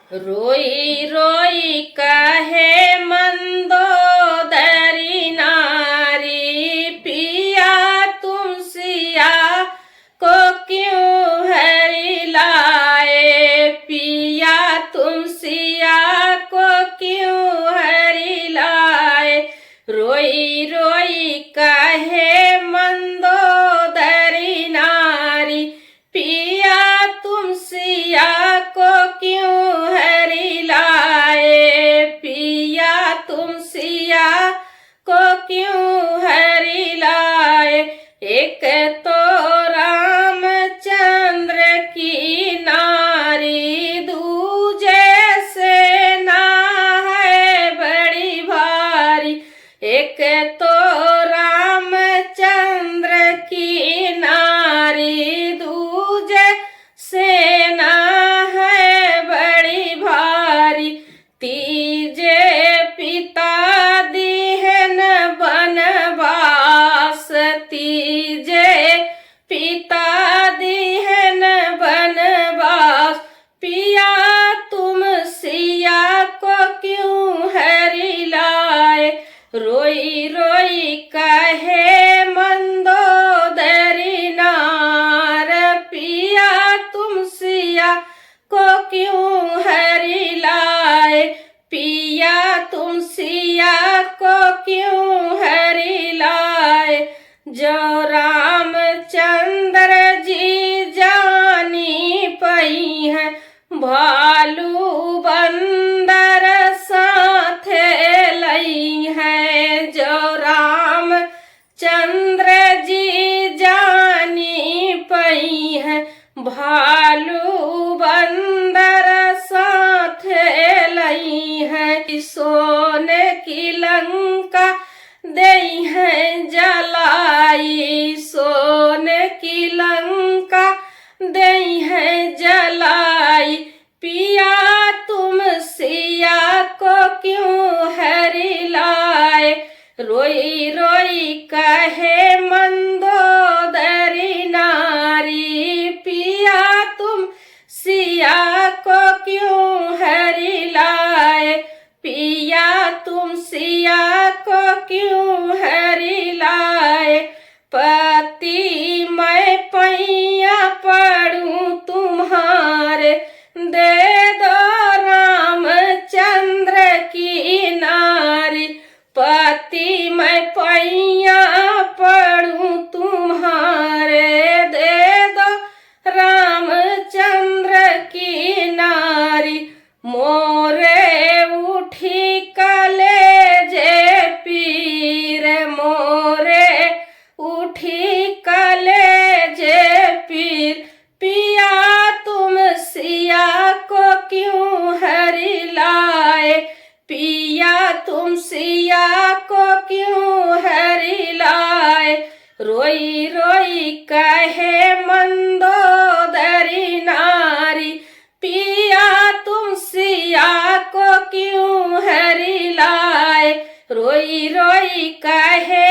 रोई रोई कहे मंदोदरी नारी, पिया तुम सिया को क्यों हरि लाए, पिया तुम सिया को क्यों हरि लाए। रोई रोई कहे मंदोदरी नारी, पिया तुम सिया को क्यों हरि लाए, पिया तुम सिया को क्यों हरि लाए। एक तो रामचंद्र की नारी, दूजे सेना है बड़ी भारी। एक तो रामचंद्र की नारी, दूजे सेना है बड़ी भारी। तीजे पिता दीहन बनवास, तीजे पिता दीहन बनवास। पिया तुम सिया को क्यों हरि लाए। रोई रोई कहे मंदोदरी नार, पिया तुम सिया को क्यों हरि लाए, पिया तुम सिया को क्यों हरि लाए। जो रामचंद्र जी जानी पई है, भालू बंदर साथ लई है। जो रामचंद्र जी जानी पई है, भालू बंदर साथ लई है। सोने की लंका दई है जलाई, सोने की लंका दई है जलाई। पिया तुम सिया को क्यों हरि लाए। रोई रोई कहे मंदोदरी नारी, पिया तुम सिया को क्यों हरि लाए, पिया तुम सिया को क्यों हरि लाए। पति मैं पैया पड़ूं तुम्हारे, दे दो रामचंद्र की नारी। पति मैं पैया पड़ूं तुम्हारे, दे दो रामचंद्र की नारी। मोरे उठी कलेजे पीर, मोरे उठी कलेजे पीर। पिया तुम सिया को क्यों हरि लाए, पिया तुम सिया को क्यों हरि लाए। रोई रोई कहे मंदोदरी नारी, पिया तुम सिया को क्यों हरि लाए। रोई रोई कहे